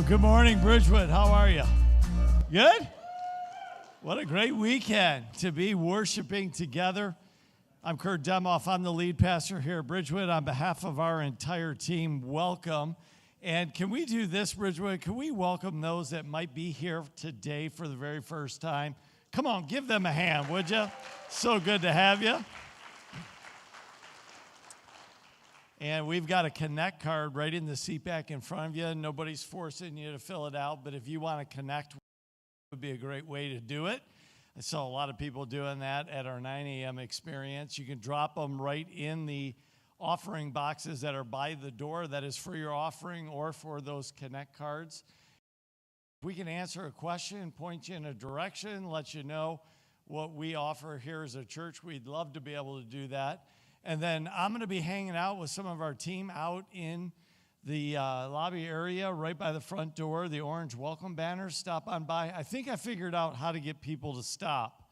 Good morning, Bridgewood. How are you? Good? What a great weekend to be worshiping together. I'm Kurt Demoff. I'm the lead pastor here at Bridgewood. On behalf of our entire team, welcome. And can we do this, Bridgewood? Can we welcome those that might be here today for the very first time? Come on, give them a hand, would you? So good to have you. And we've got a Connect card right in the seat back in front of you. Nobody's forcing you to fill it out, but if you want to connect, it would be a great way to do it. I saw a lot of people doing that at our 9 a.m. experience. You can drop them right in the offering boxes that are by the door. That is for your offering or for those Connect cards. We can answer a question, point you in a direction, let you know what we offer here as a church. We'd love to be able to do that. And then I'm going to be hanging out with some of our team out in the lobby area right by the front door, the orange welcome banners. Stop on by. I think I figured out how to get people to stop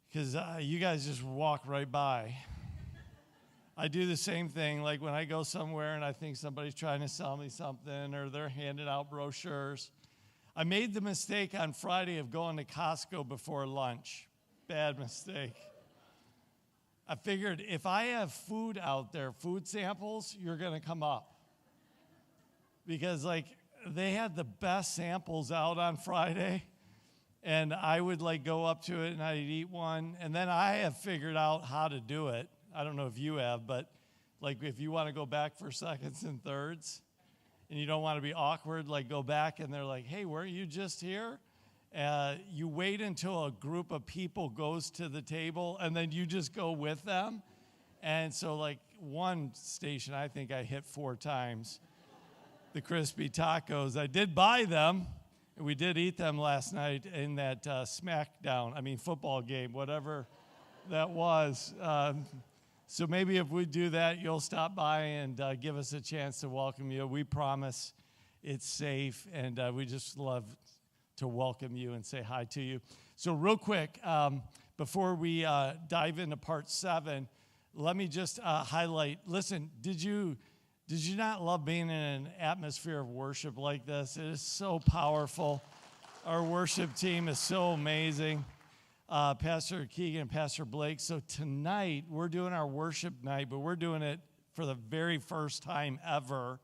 because you guys just walk right by. I do the same thing, like when I go somewhere and I think somebody's trying to sell me something or they're handing out brochures. I made the mistake on Friday of going to Costco before lunch. Bad mistake. I figured if I have food out there, food samples, you're going to come up. Because, they had the best samples out on Friday, and I would, go up to it and I'd eat one. And then I have figured out how to do it. I don't know if you have, but, if you want to go back for seconds and thirds, and you don't want to be awkward, go back, and they're like, hey, weren't you just here? You wait until a group of people goes to the table, and then you just go with them. And so, one station, I think I hit 4 times. The crispy tacos. I did buy them, and we did eat them last night in that football game, whatever that was. So maybe if we do that, you'll stop by and give us a chance to welcome you. We promise it's safe, and we just love to welcome you and say hi to you. So real quick, before we dive into part 7, let me just highlight, listen, did you not love being in an atmosphere of worship like this? It is so powerful. Our worship team is so amazing. Pastor Keegan and Pastor Blake. So tonight, we're doing our worship night, but we're doing it for the very first time ever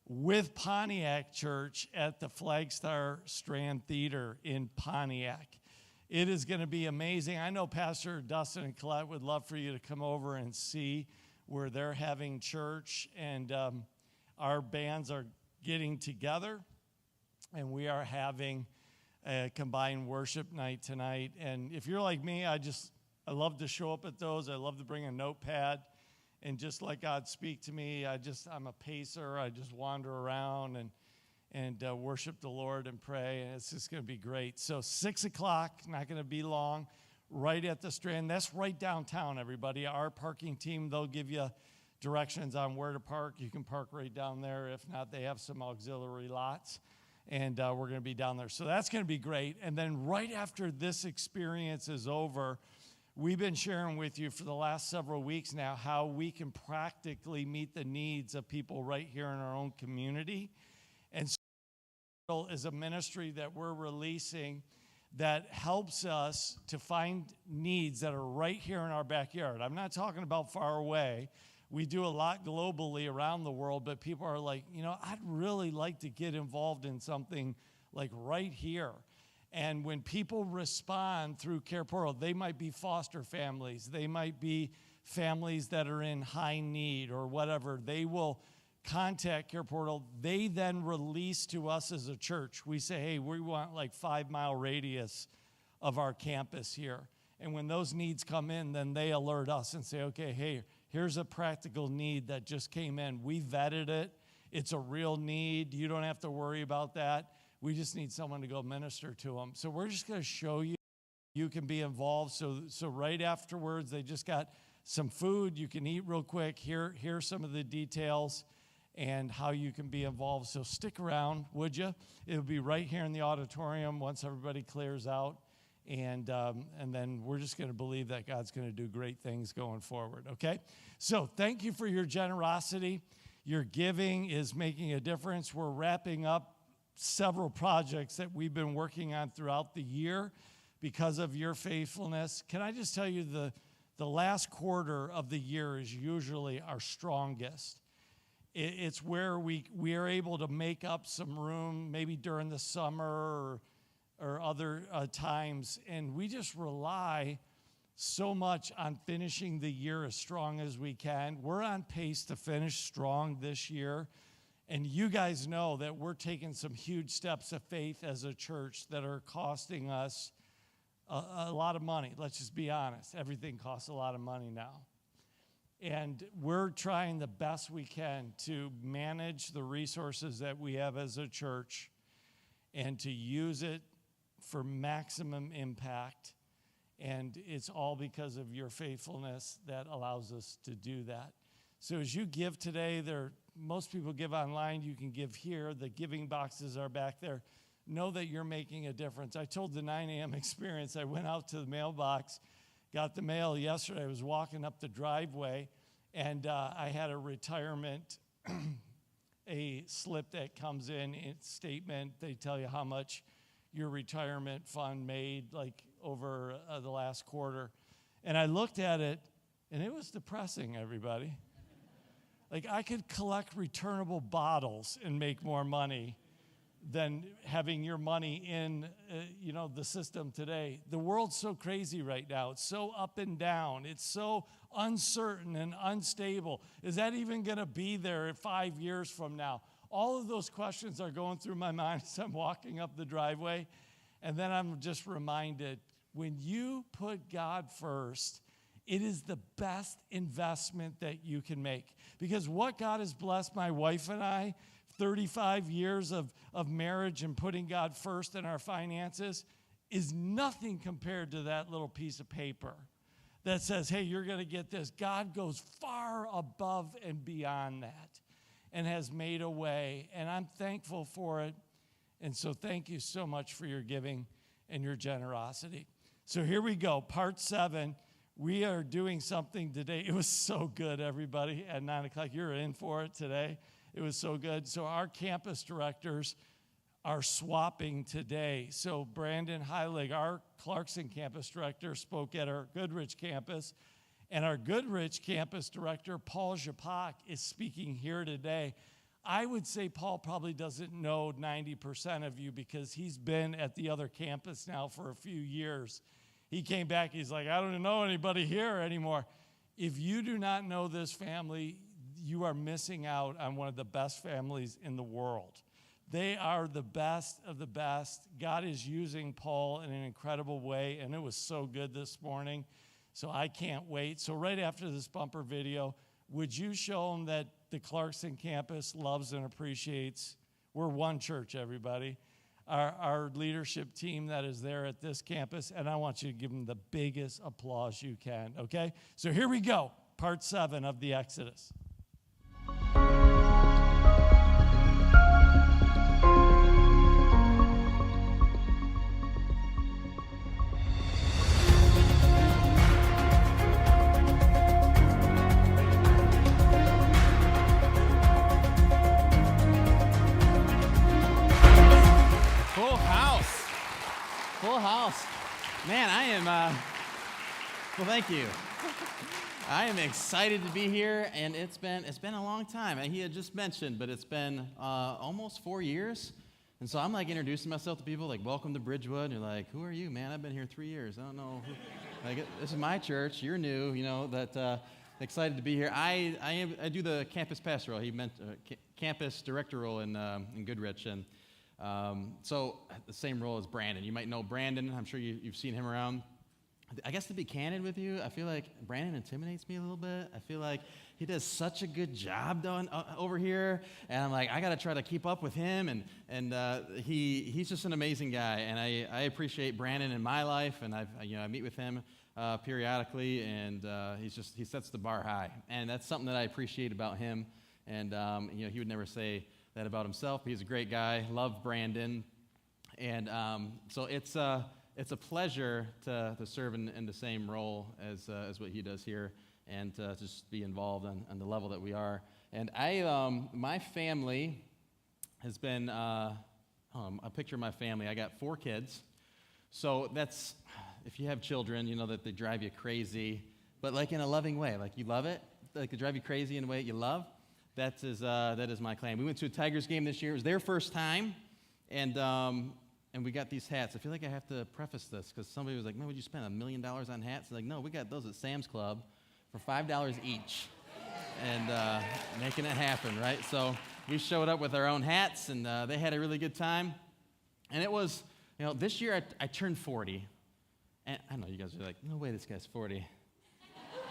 with Pontiac Church at the Flagstar Strand Theater in Pontiac. It is going to be amazing. I know Pastor Dustin and Colette would love for you to come over and see where they're having church, and our bands are getting together, and we are having a combined worship night tonight. And if you're like me, I love to show up at those. I love to bring a notepad and just let God speak to me. I'm a pacer. I just wander around and worship the Lord and pray, and it's just going to be great. So 6 o'clock, not going to be long, right at the Strand. That's right downtown, everybody. Our parking team, they'll give you directions on where to park. You can park right down there. If not, they have some auxiliary lots, and we're going to be down there. So that's going to be great. And then right after this experience is over, we've been sharing with you for the last several weeks now how we can practically meet the needs of people right here in our own community. And so is a ministry that we're releasing that helps us to find needs that are right here in our backyard. I'm not talking about far away. We do a lot globally around the world, but people are like, I'd really like to get involved in something right here. And when people respond through Care Portal, they might be foster families. They might be families that are in high need or whatever. They will contact Care Portal. They then release to us as a church. We say, hey, we want 5-mile radius of our campus here. And when those needs come in, then they alert us and say, okay, hey, here's a practical need that just came in. We vetted it. It's a real need. You don't have to worry about that. We just need someone to go minister to them. So we're just going to show you. You can be involved. So right afterwards, they just got some food. You can eat real quick. Here's some of the details and how you can be involved. So stick around, would you? It'll be right here in the auditorium once everybody clears out. And then we're just going to believe that God's going to do great things going forward, okay? So thank you for your generosity. Your giving is making a difference. We're wrapping up several projects that we've been working on throughout the year because of your faithfulness. Can I just tell you, the last quarter of the year is usually our strongest. It's where we are able to make up some room, maybe during the summer or other times, and we just rely so much on finishing the year as strong as we can. We're on pace to finish strong this year, and you guys know that we're taking some huge steps of faith as a church that are costing us a lot of money. Let's just be honest. Everything costs a lot of money now. And we're trying the best we can to manage the resources that we have as a church and to use it for maximum impact. And it's all because of your faithfulness that allows us to do that. So as you give today, most people give online. You can give here. The giving boxes are back there. Know that you're making a difference. I told the 9 a.m. experience. I went out to the mailbox, got the mail yesterday. I was walking up the driveway, and I had a retirement, a slip that comes in, statement. They tell you how much your retirement fund made, like over the last quarter. And I looked at it, and it was depressing, everybody. Like, I could collect returnable bottles and make more money than having your money in, the system today. The world's so crazy right now. It's so up and down. It's so uncertain and unstable. Is that even going to be there 5 years from now? All of those questions are going through my mind as I'm walking up the driveway. And then I'm just reminded, when you put God first, it is the best investment that you can make. Because what God has blessed my wife and I, 35 years of marriage and putting God first in our finances, is nothing compared to that little piece of paper that says, hey, you're going to get this. God goes far above and beyond that and has made a way. And I'm thankful for it. And so thank you so much for your giving and your generosity. So here we go, part 7. We are doing something today. It was so good, everybody, at 9 o'clock. You're in for it today. It was so good. So our campus directors are swapping today. So Brandon Heilig, our Clarkson campus director, spoke at our Goodrich campus. And our Goodrich campus director, Paul Japak, is speaking here today. I would say Paul probably doesn't know 90% of you because he's been at the other campus now for a few years. He came back, he's like, I don't know anybody here anymore. If you do not know this family, you are missing out on one of the best families in the world. They are the best of the best. God is using Paul in an incredible way, and it was so good this morning. So I can't wait. So right after this bumper video, would you show them that the Clarkson campus loves and appreciates? We're one church, everybody. Our leadership team that is there at this campus, and I want you to give them the biggest applause you can, okay? So here we go, part 7 of the Exodus. Full house. Man, I am, well, thank you. I am excited to be here, and it's been a long time. And he had just mentioned, but it's been almost 4 years. And so I'm like introducing myself to people, like, welcome to Bridgewood. You're like, who are you, man? I've been here 3 years. I don't know. Like, this is my church. You're new, excited to be here. I do the campus pastoral. He meant campus director role in Goodrich. And so the same role as Brandon. You might know Brandon. I'm sure you've seen him around. I guess to be candid with you, I feel like Brandon intimidates me a little bit. I feel like he does such a good job done over here, and I'm like, I got to try to keep up with him, and he's just an amazing guy, and I appreciate Brandon in my life, and I meet with him periodically, and he sets the bar high, and that's something that I appreciate about him, and he would never say that about himself. He's a great guy. Love Brandon, and so it's a pleasure to serve in the same role as what he does here, and to just be involved on the level that we are. And my family has been, a picture of my family. I got 4 kids. So that's, if you have children, you know that they drive you crazy, but like in a loving way. Like you love it, like they drive you crazy in a way that you love. That is my claim. We went to a Tigers game this year. It was their first time, and we got these hats. I feel like I have to preface this because somebody was like, "Man, would you spend $1 million on hats?" Like, no, we got those at Sam's Club for $5 each, and making it happen, right? So we showed up with our own hats, and they had a really good time. And it was, this year I turned 40, and I know you guys are like, "No way, this guy's 40."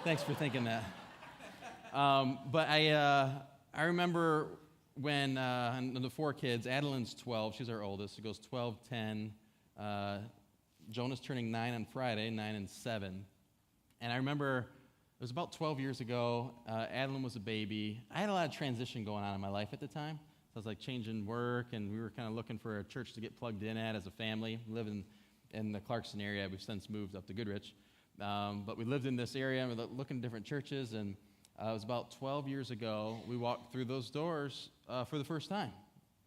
Thanks for thinking that. But I remember when the 4 kids, Adeline's 12, she's our oldest. She goes 12, 10. Jonah's turning 9 on Friday, 9 and 7. And I remember it was about 12 years ago. Adeline was a baby. I had a lot of transition going on in my life at the time. So I was like changing work, and we were kind of looking for a church to get plugged in at as a family. We live in the Clarkston area. We've since moved up to Goodrich. But we lived in this area, and we were looking at different churches, and it was about 12 years ago, we walked through those doors for the first time,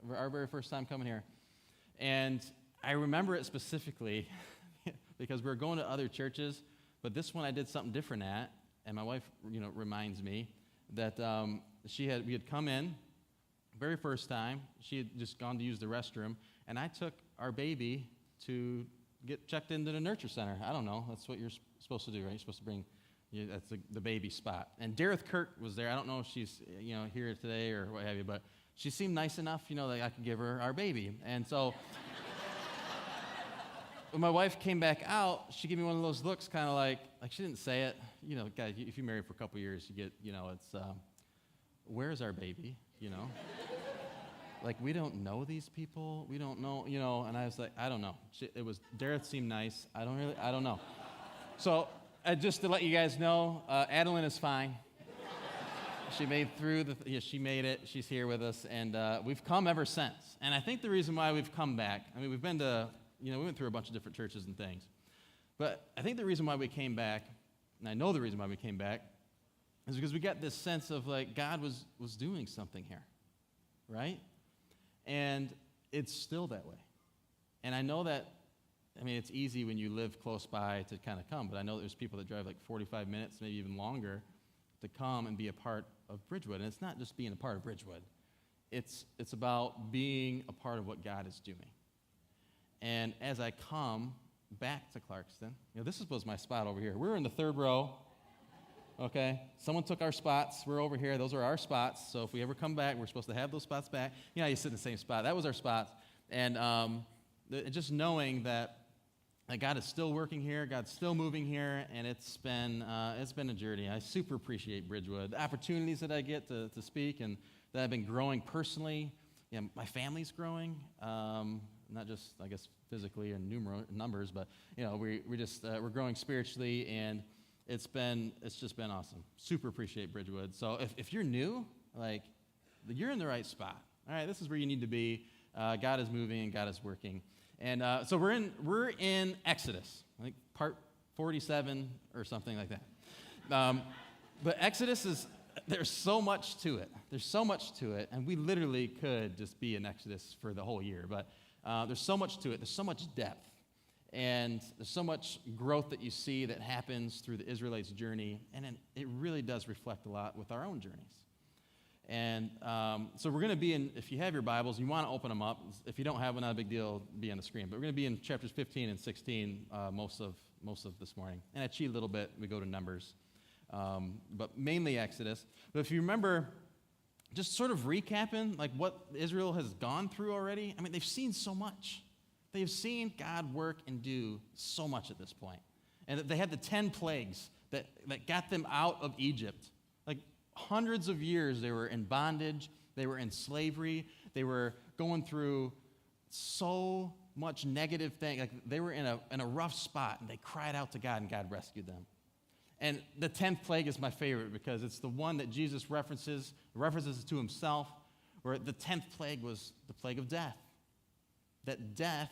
our very first time coming here. And I remember it specifically because we were going to other churches, but this one I did something different at, and my wife, reminds me that we had come in, very first time, she had just gone to use the restroom, and I took our baby to get checked into the nurture center. I don't know, that's what you're supposed to do, right? You're supposed to bring... that's the baby spot. And Dareth Kirk was there. I don't know if she's here today or what have you, but she seemed nice enough, that I could give her our baby. And so when my wife came back out, she gave me one of those looks, kind of like she didn't say it. Guys, if you marry for a couple years, you get, it's, where's our baby? Like, we don't know these people. We don't know, And I was like, I don't know. Dareth seemed nice. I don't know. So. Just to let you guys know, Adeline is fine. She made she made it. She's here with us, and we've come ever since. And I think the reason why we've come back, we've been to, we went through a bunch of different churches and things. But I think the reason why we came back, and I know the reason why we came back, is because we got this sense of like God was doing something here, right? And it's still that way. And I know that. It's easy when you live close by to kind of come, but I know there's people that drive like 45 minutes, maybe even longer, to come and be a part of Bridgewood. And it's not just being a part of Bridgewood. It's about being a part of what God is doing. And as I come back to Clarkston, this was my spot over here. We're in the 3rd row, okay? Someone took our spots. We're over here. Those are our spots. So if we ever come back, we're supposed to have those spots back. You sit in the same spot. That was our spots. And just knowing that God is still working here, God's still moving here, and it's been a journey. I super appreciate Bridgewood, the opportunities that I get to speak, and that I've been growing personally. My family's growing, not just I guess physically and numbers, but we're growing spiritually, and it's just been awesome. Super appreciate Bridgewood. So if you're new, you're in the right spot. All right, this is where you need to be. God is moving and God is working. And so we're in Exodus, part 47 or something like that. But Exodus there's so much to it. There's so much to it, and we literally could just be in Exodus for the whole year. But there's so much to it. There's so much depth, and there's so much growth that you see that happens through the Israelites' journey, and it really does reflect a lot with our own journeys. And so we're going to be in, if you have your Bibles, you want to open them up. If you don't have one, not a big deal, be on the screen. But we're going to be in chapters 15 and 16 most of this morning. And I cheat a little bit. We go to Numbers. But mainly Exodus. But if you remember, just sort of recapping what Israel has gone through already, they've seen so much. They've seen God work and do so much at this point. And they had the 10 plagues that got them out of Egypt. Hundreds of years they were in bondage, they were in slavery, they were going through so much negative thing. They were in a rough spot, and they cried out to God, and God rescued them. And the 10th plague is my favorite because it's the one that Jesus references it to himself, where the 10th plague was the plague of death. That death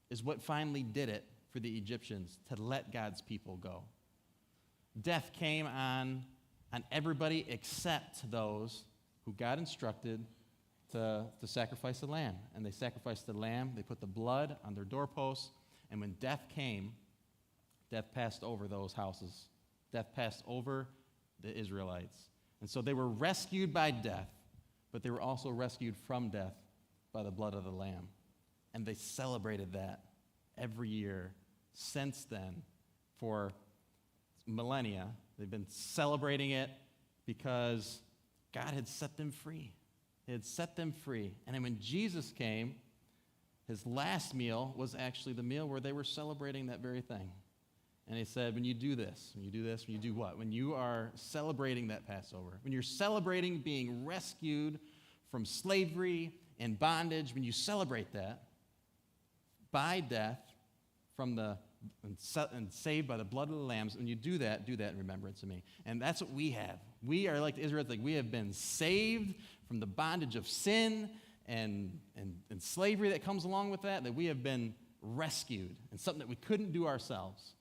is what finally did it for the Egyptians to let God's people go. Death came on everybody except those who God instructed to sacrifice a lamb. And they sacrificed the lamb. They put the blood on their doorposts. And when death came, death passed over those houses. Death passed over the Israelites. And so they were rescued by death, but they were also rescued from death by the blood of the lamb. And they celebrated that every year since then for millennia. They've been celebrating it because God had set them free. He had set them free. And then when Jesus came, his last meal was actually the meal where they were celebrating that very thing. And he said, when you do this, when you do what? When you are celebrating that Passover, when you're celebrating being rescued from slavery and bondage, when you celebrate that by death and saved by the blood of the lambs, when you do that in remembrance of me. And that's what we have. We are like the Israelites, like we have been saved from the bondage of sin and slavery that comes along with that we have been rescued, and something that we couldn't do ourselves.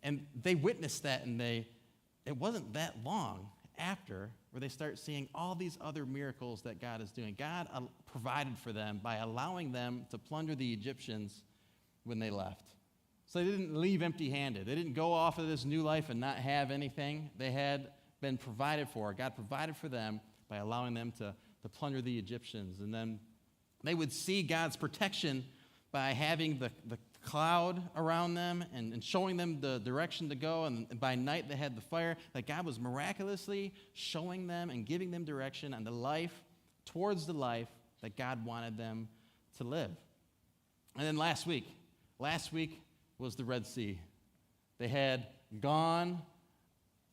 And they witnessed that, and it wasn't that long after where they start seeing all these other miracles that God is doing. God provided for them by allowing them to plunder the Egyptians when they left. So they didn't leave empty-handed. They didn't go off of this new life and not have anything. They had been provided for. God provided for them by allowing them to plunder the Egyptians. And then they would see God's protection by having the cloud around them and showing them the direction to go. And by night they had the fire. That God was miraculously showing them and giving them direction on towards the life that God wanted them to live. And then last week was the Red Sea. They had gone,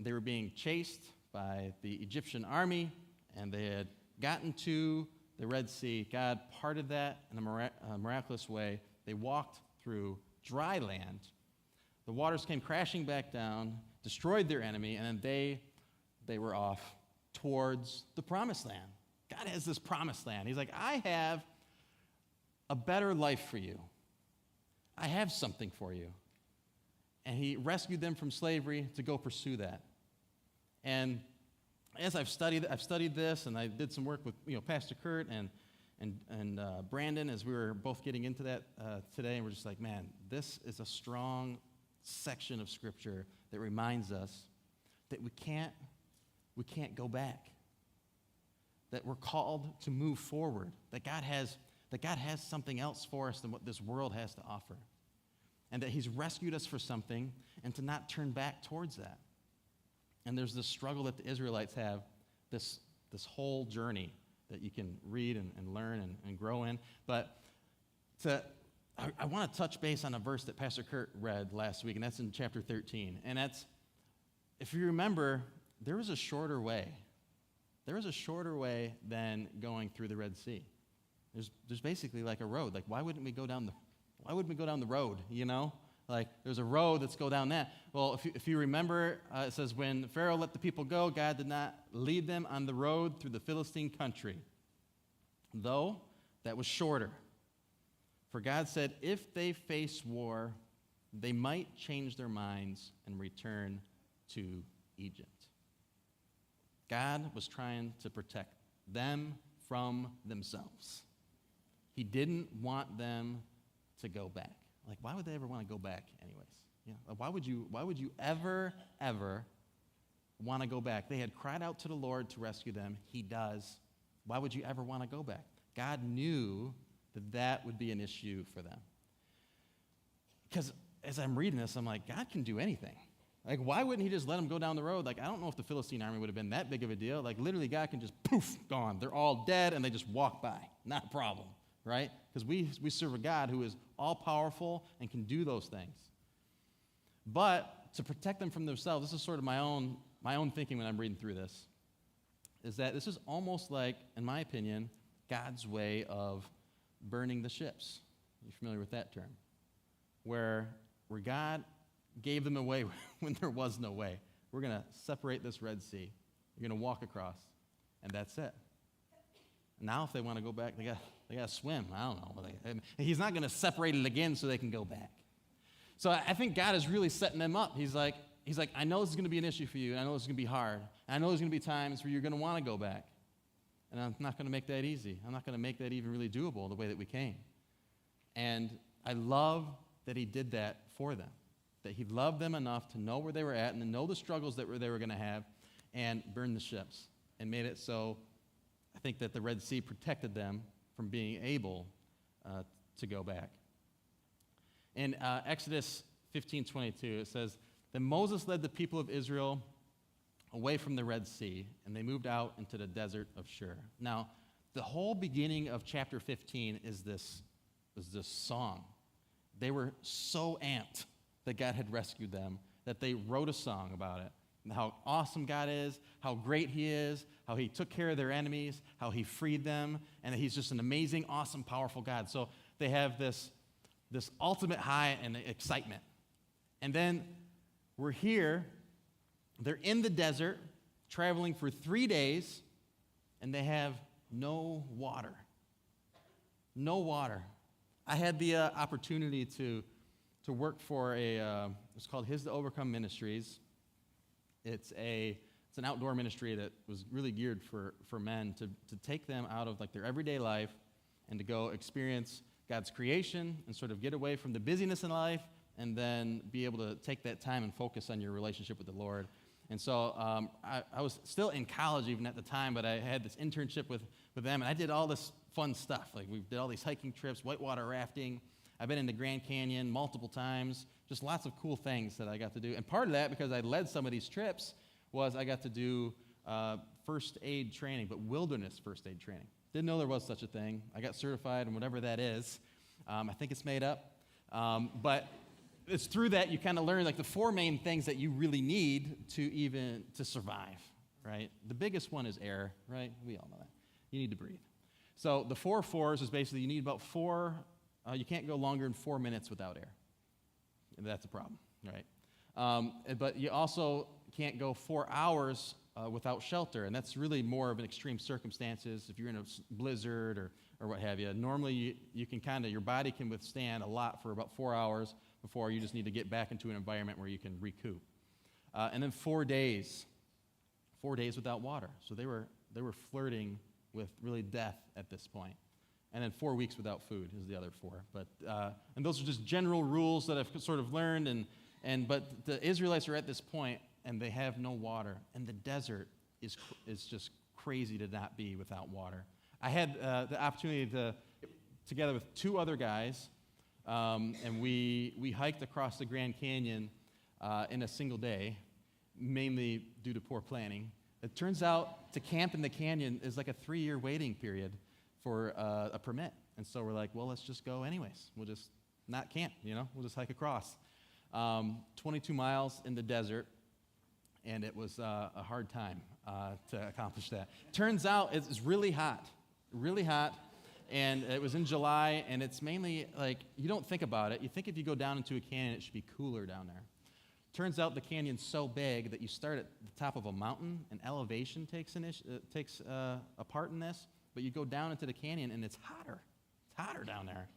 they were being chased by the Egyptian army, and they had gotten to the Red Sea. God parted that in a miraculous way. They walked through dry land. The waters came crashing back down, destroyed their enemy, and then they were off towards the promised land. God has this promised land. He's like, I have a better life for you. I have something for you. And he rescued them from slavery to go pursue that. And as I've studied this, and I did some work with Pastor Kurt and Brandon as we were both getting into that today, and we're just like, man, this is a strong section of Scripture that reminds us that we can't go back. That we're called to move forward. That God has something else for us than what this world has to offer. And that he's rescued us for something, and to not turn back towards that. And there's this struggle that the Israelites have, this whole journey that you can read and learn and grow in. But I want to touch base on a verse that Pastor Kurt read last week, and that's in chapter 13. And that's, if you remember, there was a shorter way. There was a shorter way than going through the Red Sea. There's basically like a road. Like, why wouldn't we go down the road, Like, there's a road, let's go down that. Well, if you remember, it says, when Pharaoh let the people go, God did not lead them on the road through the Philistine country, though that was shorter. For God said, if they face war, they might change their minds and return to Egypt. God was trying to protect them from themselves. He didn't want them to go back. Like, why would they ever want to go back anyways? Why would you ever want to go back? They had cried out to the Lord to rescue them. He does. Why would you ever want to go back? God knew that would be an issue for them. Because as I'm reading this, I'm like, God can do anything. Like, why wouldn't he just let them go down the road? Like, I don't know if the Philistine army would have been that big of a deal. Like, literally, God can just, poof, gone. They're all dead, and they just walk by. Not a problem, right? Because we serve a God who is all-powerful and can do those things. But to protect them from themselves, this is sort of my own thinking when I'm reading through this, is that this is almost like, in my opinion, God's way of burning the ships. You're familiar with that term? Where God gave them a way when there was no way. We're going to separate this Red Sea. You're going to walk across, and that's it. Now if they want to go back, they got to swim. I don't know. He's not going to separate it again so they can go back. So I think God is really setting them up. He's like, I know this is going to be an issue for you, and I know this is going to be hard. And I know there's going to be times where you're going to want to go back. And I'm not going to make that easy. I'm not going to make that even really doable the way that we came. And I love that he did that for them, that he loved them enough to know where they were at and to know the struggles that they were going to have and burn the ships and made it so I think that the Red Sea protected them from being able to go back. In Exodus 15:22, it says, "Then Moses led the people of Israel away from the Red Sea, and they moved out into the desert of Shur." Now, the whole beginning of chapter 15 is this song. They were so amped that God had rescued them that they wrote a song about it, and how awesome God is, how great he is, how he took care of their enemies, how he freed them, and that he's just an amazing, awesome, powerful God. So they have this ultimate high and excitement. And then we're here, they're in the desert, traveling for 3 days, and they have no water. No water. I had the opportunity to work for it's called His to Overcome Ministries. It's an outdoor ministry that was really geared for men to take them out of like their everyday life and to go experience God's creation and sort of get away from the busyness in life and then be able to take that time and focus on your relationship with the Lord. And so I was still in college even at the time, but I had this internship with them, and I did all this fun stuff. Like we did all these hiking trips, whitewater rafting. I've been in the Grand Canyon multiple times, just lots of cool things that I got to do. And part of that, because I led some of these trips, was I got to do first aid training, but wilderness first aid training. Didn't know there was such a thing. I got certified in whatever that is. I think it's made up. But it's through that you kind of learn like the 4 main things that you really need to survive, right? The biggest one is air, right? We all know that. You need to breathe. So the 4 fours is basically you need about 4, you can't go longer than 4 minutes without air. And that's a problem, right? But you also can't go 4 hours without shelter, and that's really more of an extreme circumstances. If you're in a blizzard or what have you, normally you can kind of, your body can withstand a lot for about 4 hours before you just need to get back into an environment where you can recoup. And then 4 days without water. So they were flirting with really death at this point. And then 4 weeks without food is the other 4. But and those are just general rules that I've sort of learned. But the Israelites are at this point, and they have no water, and the desert is just crazy to not be without water. I had the opportunity to, together with 2 other guys, and we hiked across the Grand Canyon in a single day, mainly due to poor planning. It turns out to camp in the canyon is like a 3-year waiting period for a permit. And so we're like, well, let's just go anyways. We'll just not camp, we'll just hike across. 22 miles in the desert, and it was a hard time to accomplish that. Turns out it's really hot, and it was in July, and it's mainly like, you don't think about it. You think if you go down into a canyon, it should be cooler down there. Turns out the canyon's so big that you start at the top of a mountain, and elevation takes a part in this, but you go down into the canyon, and it's hotter. It's hotter down there.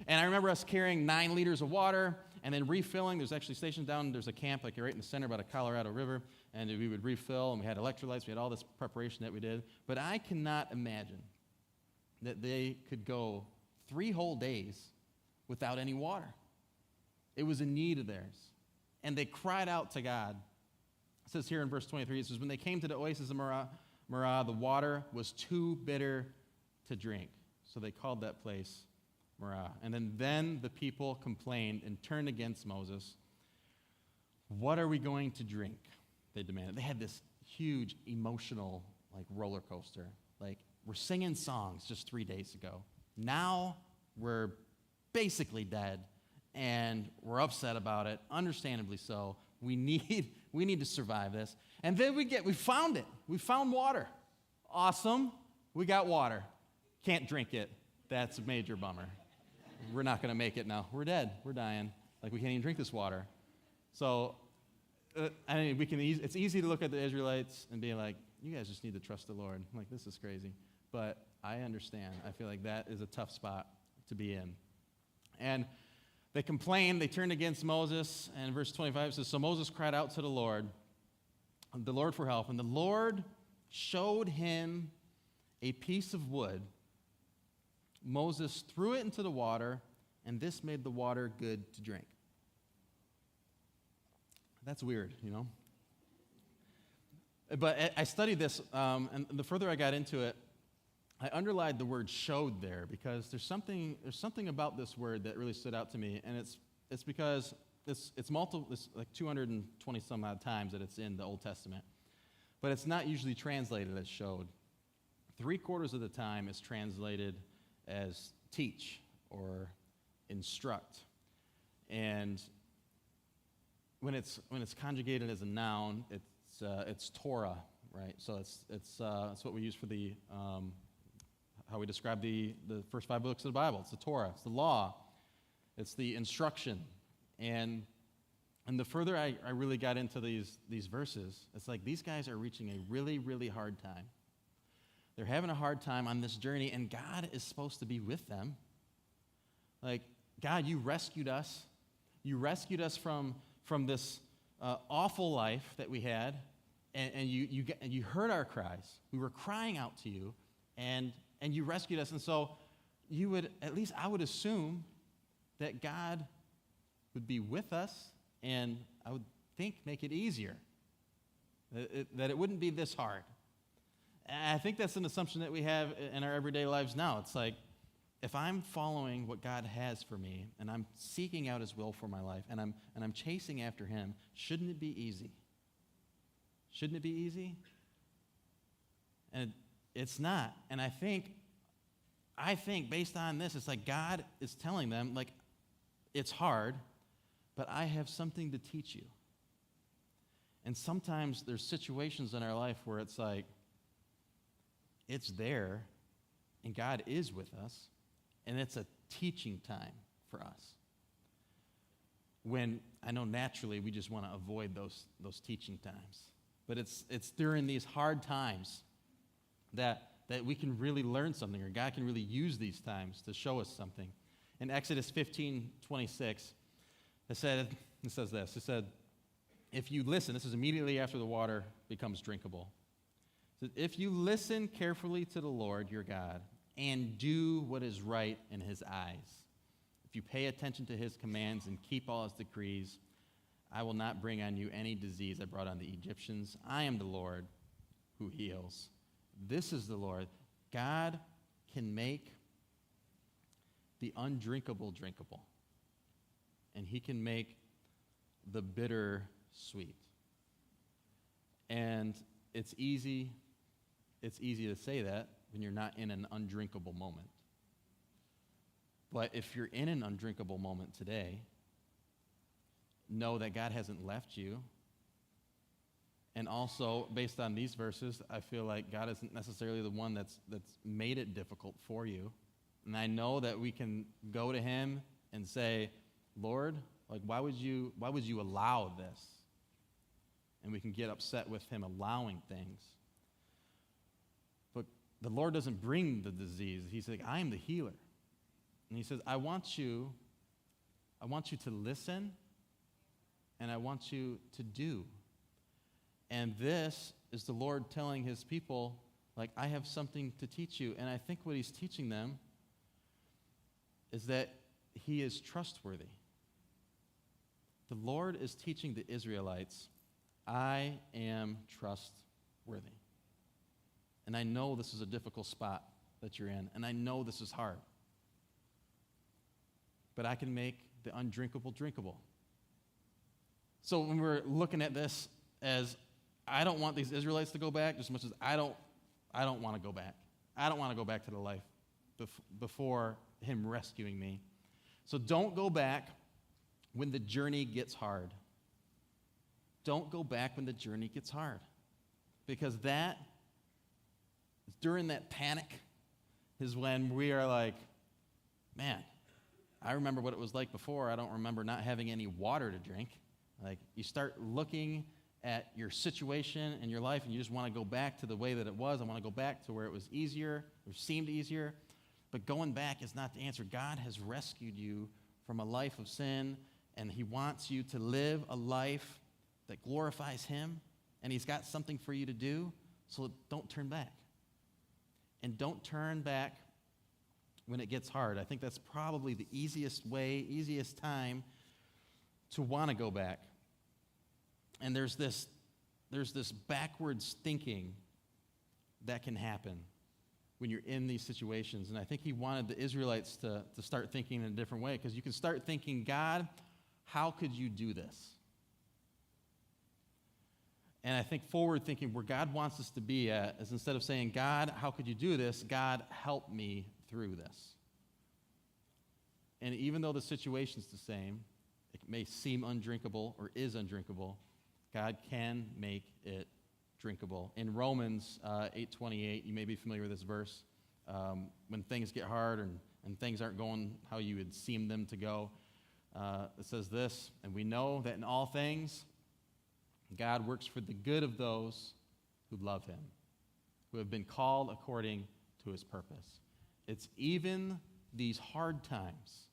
And I remember us carrying 9 liters of water and then refilling. There's actually stations down, there's a camp like right in the center by the Colorado River, and we would refill, and we had electrolytes, we had all this preparation that we did. But I cannot imagine that they could go 3 whole days without any water. It was a need of theirs. And they cried out to God. It says here in verse 23, it says, when they came to the oasis of Marah, the water was too bitter to drink. So they called that place Marah. And then the people complained and turned against Moses. What are we going to drink? They demanded. They had this huge emotional roller coaster. We're singing songs just 3 days ago. Now we're basically dead, and we're upset about it, understandably so. We need to survive this. And then we found it. We found water. Awesome. We got water. Can't drink it. That's a major bummer. We're not going to make it now. We're dead. We're dying. We can't even drink this water. So, it's easy to look at the Israelites and be like, you guys just need to trust the Lord. I'm like, this is crazy. But I understand. I feel like that is a tough spot to be in. And they complained. They turned against Moses. And verse 25 says, so Moses cried out to the Lord for help. And the Lord showed him a piece of wood. Moses threw it into the water, and this made the water good to drink. That's weird, you know? But I studied this, and the further I got into it, I underlined the word "showed" there because there's something about this word that really stood out to me, and it's because it's like 220 some odd times that it's in the Old Testament, but it's not usually translated as "showed." 3/4 of the time it's translated as "teach" or "instruct," and when it's conjugated as a noun, it's Torah, right? So it's what we use for the how we describe the first 5 books of the Bible. It's the Torah, it's the law, it's the instruction, and the further I really got into these verses, it's like these guys are reaching a really, really hard time. They're having a hard time on this journey, and God is supposed to be with them. Like, God, you rescued us. You rescued us from this awful life that we had, and you heard our cries. We were crying out to you, and you rescued us. And so you would, at least I would assume, that God would be with us, and I would think make it easier, that it wouldn't be this hard. And I think that's an assumption that we have in our everyday lives now. It's like, if I'm following what God has for me, and I'm seeking out His will for my life, and I'm chasing after Him, shouldn't it be easy? Shouldn't it be easy? And it's not. And I think based on this, it's like God is telling them, like, it's hard, but I have something to teach you. And sometimes there's situations in our life where it's like, it's there, and God is with us, and it's a teaching time for us. When I know naturally we just want to avoid those teaching times. But it's during these hard times that we can really learn something, or God can really use these times to show us something. In Exodus 15:26, it says this. It said, if you listen, this is immediately after the water becomes drinkable. It says, if you listen carefully to the Lord your God and do what is right in His eyes, if you pay attention to His commands and keep all His decrees, I will not bring on you any disease I brought on the Egyptians. I am the Lord who heals. This is the Lord. God can make the undrinkable drinkable, and He can make the bitter sweet. And it's easy to say that when you're not in an undrinkable moment. But if you're in an undrinkable moment today, know that God hasn't left you. And also, based on these verses, I feel like God isn't necessarily the one that's made it difficult for you. And I know that we can go to Him and say, Lord, like, why would you allow this? And we can get upset with Him allowing things. But the Lord doesn't bring the disease. He's like, I am the healer. And He says, I want you to listen, and I want you to do. And this is the Lord telling His people, like, I have something to teach you. And I think what He's teaching them is that He is trustworthy. The Lord is teaching the Israelites, I am trustworthy. And I know this is a difficult spot that you're in, and I know this is hard. But I can make the undrinkable drinkable. So when we're looking at this as, I don't want these Israelites to go back just as much as I don't want to go back. I don't want to go back to the life before Him rescuing me. So don't go back when the journey gets hard. Don't go back when the journey gets hard. Because during that panic is when we are like, man, I remember what it was like before. I don't remember not having any water to drink. Like, you start looking at your situation and your life, and you just want to go back to the way that it was. I want to go back to where it was easier, or seemed easier. But going back is not the answer. God has rescued you from a life of sin, and He wants you to live a life that glorifies Him, and He's got something for you to do, so don't turn back. and don't turn back when it gets hard. I think that's probably the easiest time to want to go back. And there's this backwards thinking that can happen when you're in these situations. And I think he wanted the Israelites to start thinking in a different way, because you can start thinking, God, how could you do this? And I think forward thinking, where God wants us to be at, is instead of saying, God, how could you do this? God, help me through this. And even though the situation's the same, it may seem undrinkable or is undrinkable, God can make it drinkable. In Romans 8:28, you may be familiar with this verse. When things get hard and things aren't going how you would seem them to go, it says this, and we know that in all things, God works for the good of those who love him, who have been called according to his purpose. It's even these hard times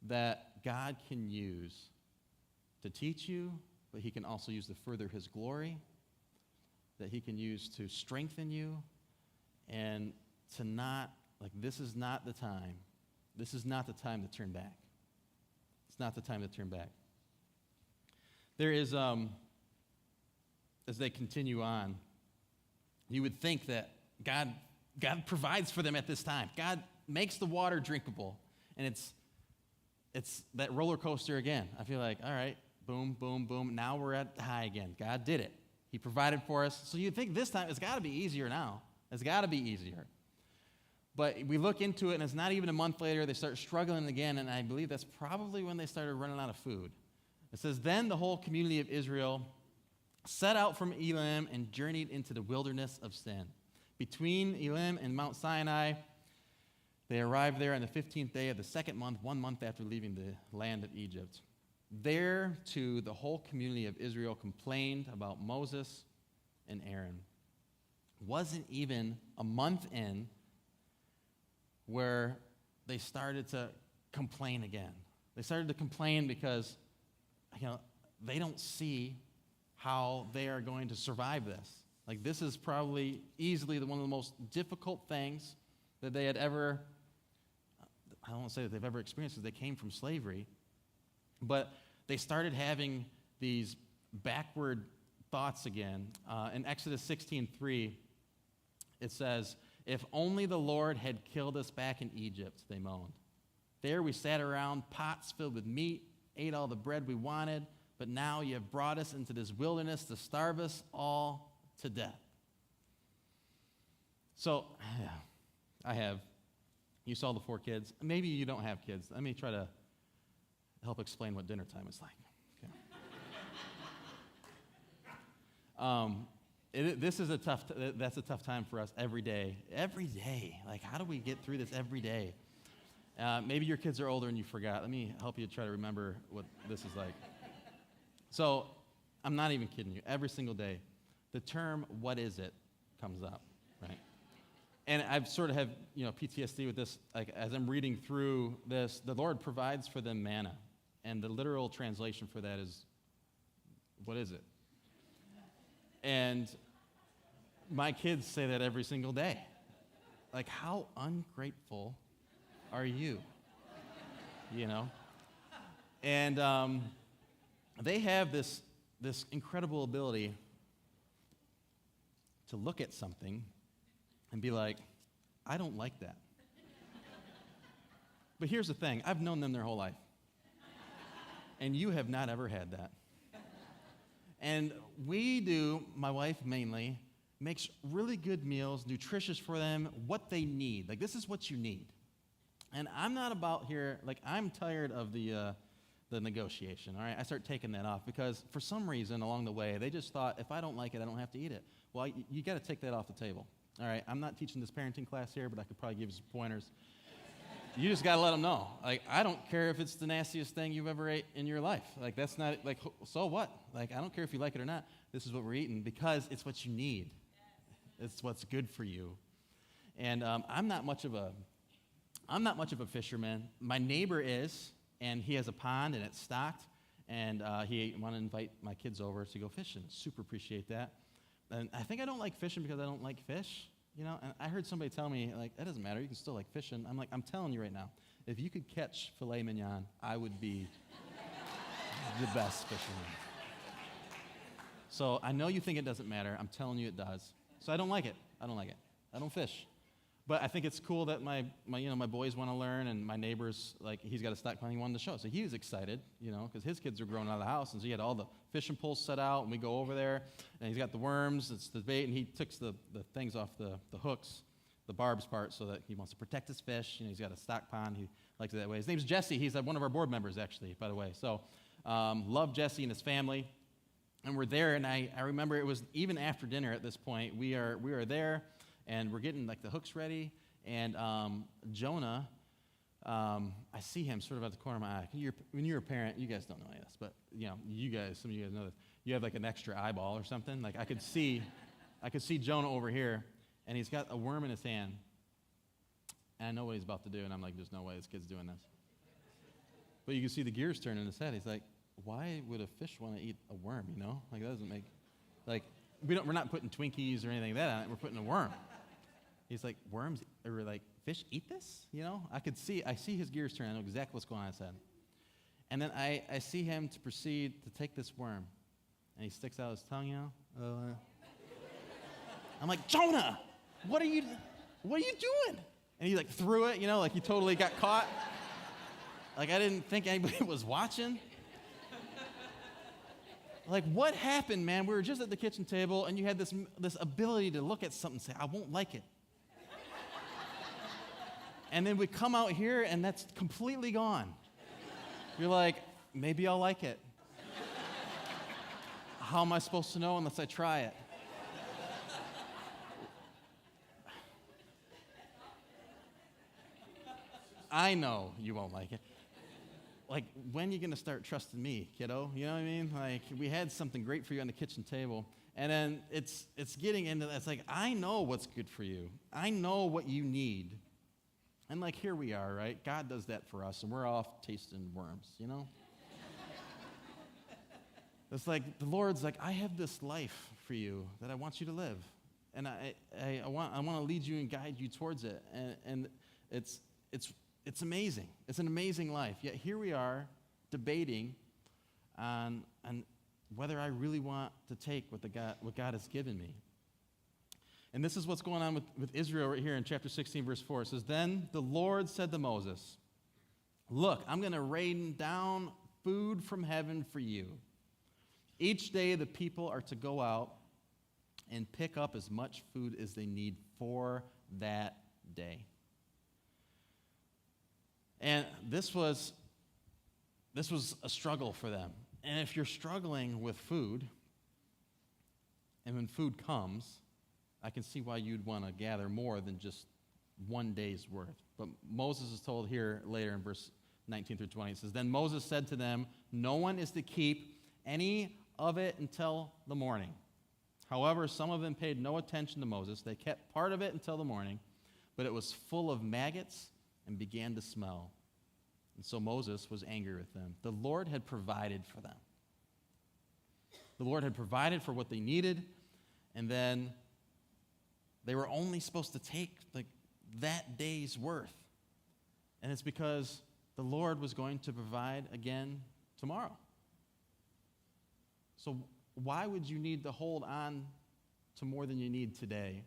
that God can use to teach you, but he can also use to further his glory, that he can use to strengthen you, and to not, this is not the time. This is not the time to turn back. It's not the time to turn back. There is, as they continue on, you would think that God provides for them at this time. God makes the water drinkable, and it's that roller coaster again. I feel like, all right, boom, boom, boom. Now we're at the high again. God did it. He provided for us. So you think this time it's got to be easier now. It's got to be easier. But we look into it, and it's not even a month later. They start struggling again, and I believe that's probably when they started running out of food. It says, then the whole community of Israel set out from Elim and journeyed into the wilderness of Sin. Between Elim and Mount Sinai, they arrived there on the 15th day of the second month, 1 month after leaving the land of Egypt. There, too, the whole community of Israel complained about Moses and Aaron. Wasn't even a month in where they started to complain again. They started to complain because they don't see how they are going to survive this. This is probably easily one of the most difficult things that they had ever, I don't want to say that they've ever experienced, because they came from slavery, but they started having these backward thoughts again. In Exodus 16:3, it says, if only the Lord had killed us back in Egypt, they moaned. There we sat around pots filled with meat, ate all the bread we wanted, but now you have brought us into this wilderness to starve us all to death. So, you saw the 4 kids. Maybe you don't have kids. Let me try to help explain what dinner time is like. Okay. That's a tough time for us every day. Every day. How do we get through this every day? Maybe your kids are older and you forgot. Let me help you try to remember what this is like. So, I'm not even kidding you. Every single day, the term, what is it, comes up, right? And I've sort of have, PTSD with this. As I'm reading through this, the Lord provides for them manna. And the literal translation for that is, what is it? And my kids say that every single day. How ungrateful are you? And they have this incredible ability to look at something and be like, I don't like that. But here's the thing. I've known them their whole life. And you have not ever had that. And we do, my wife mainly, makes really good meals, nutritious for them, what they need. This is what you need. And I'm not about here, I'm tired of the negotiation, all right? I start taking that off because for some reason along the way, they just thought, if I don't like it, I don't have to eat it. Well, you got to take that off the table, all right? I'm not teaching this parenting class here, but I could probably give you some pointers. You just got to let them know. I don't care if it's the nastiest thing you've ever ate in your life. That's not, so what? I don't care if you like it or not. This is what we're eating because it's what you need. It's what's good for you. And I'm not much of a fisherman. My neighbor is, and he has a pond, and it's stocked, and he wanted to invite my kids over to go fishing. Super appreciate that. And I think I don't like fishing because I don't like fish. And I heard somebody tell me, like, that doesn't matter. You can still like fishing. I'm like, I'm telling you right now, if you could catch filet mignon, I would be the best fisherman. So I know you think it doesn't matter. I'm telling you it does. So I don't like it. I don't fish. But I think it's cool that my boys want to learn, and my neighbors, like, he's got a stockpile, he wanted to show. So he was excited, because his kids are growing out of the house, and so he had all the fishing poles set out, and we go over there, and he's got the worms, it's the bait, and he takes the things off the hooks, the barbs part, so that he wants to protect his fish. He's got a stock pond. He likes it that way. His name's Jesse. He's one of our board members, actually, by the way. So love Jesse and his family. And we're there, and I remember it was even after dinner at this point. We are there, and we're getting like the hooks ready. And Jonah, I see him sort of at the corner of my eye. When you're a parent, you guys don't know any of this, but some of you guys know this. You have like an extra eyeball or something. Like I could see Jonah over here, and he's got a worm in his hand. And I know what he's about to do, and I'm like, there's no way this kid's doing this. But you can see the gears turn in his head. He's like, why would a fish want to eat a worm, Like, that doesn't make, like, we're not putting Twinkies or anything like that on it. We're putting a worm. He's like, worms, or like, fish eat this? I see his gears turn. I know exactly what's going on in his head. And then I see him to proceed to take this worm. And he sticks out his tongue, I'm like, Jonah, what are you doing? And he like threw it, like he totally got caught. Like I didn't think anybody was watching. Like, what happened, man? We were just at the kitchen table, and you had this ability to look at something and say, I won't like it. And then we come out here, and that's completely gone. You're like, maybe I'll like it. How am I supposed to know unless I try it? I know you won't like it. Like, when are you going to start trusting me, kiddo? You know what I mean? Like, we had something great for you on the kitchen table, and then it's getting into that. It's like, I know what's good for you. I know what you need. And, like, here we are, right? God does that for us, and we're off tasting worms, It's like, the Lord's like, I have this life for you that I want you to live, and I want to lead you and guide you towards it, and it's amazing. It's an amazing life. Yet here we are debating on whether I really want to take what God has given me. And this is what's going on with Israel right here in chapter 16, verse 4. It says, Then the Lord said to Moses, Look, I'm going to rain down food from heaven for you. Each day the people are to go out and pick up as much food as they need for that day. And this was a struggle for them. And if you're struggling with food, and when food comes, I can see why you'd want to gather more than just one day's worth. But Moses is told here later in verse 19 through 20, it says, Then Moses said to them, No one is to keep any of it until the morning. However, some of them paid no attention to Moses. They kept part of it until the morning, but it was full of maggots and began to smell. And so Moses was angry with them. The Lord had provided for them. The Lord had provided for what they needed, and then they were only supposed to take that day's worth. And it's because the Lord was going to provide again tomorrow. So why would you need to hold on to more than you need today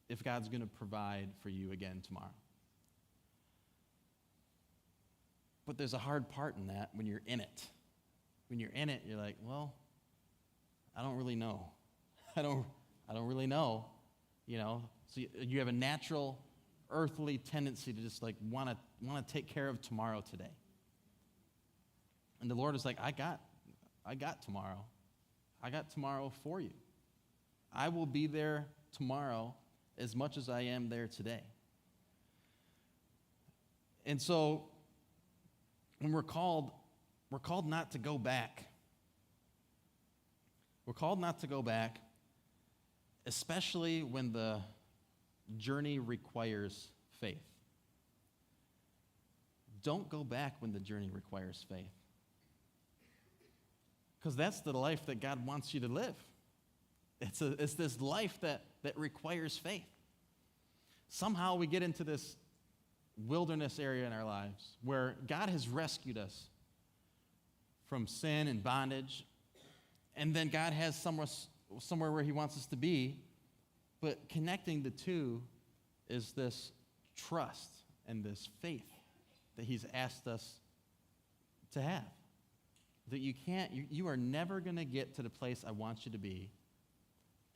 if God's going to provide for you again tomorrow? But there's a hard part in that when you're in it. When you're in it, you're like, well, I don't really know. I don't really know, So you have a natural earthly tendency to just like want to take care of tomorrow today. And the Lord is like, I got tomorrow. I got tomorrow for you. I will be there tomorrow as much as I am there today. And so when we're called not to go back. We're called not to go back, especially when the journey requires faith. Don't go back when the journey requires faith. Because that's the life that God wants you to live. It's this life that requires faith. somehow we get into this wilderness area in our lives where God has rescued us from sin and bondage, and then God has somewhere where he wants us to be, but connecting the two is this trust and this faith that he's asked us to have. That you are never going to get to the place I want you to be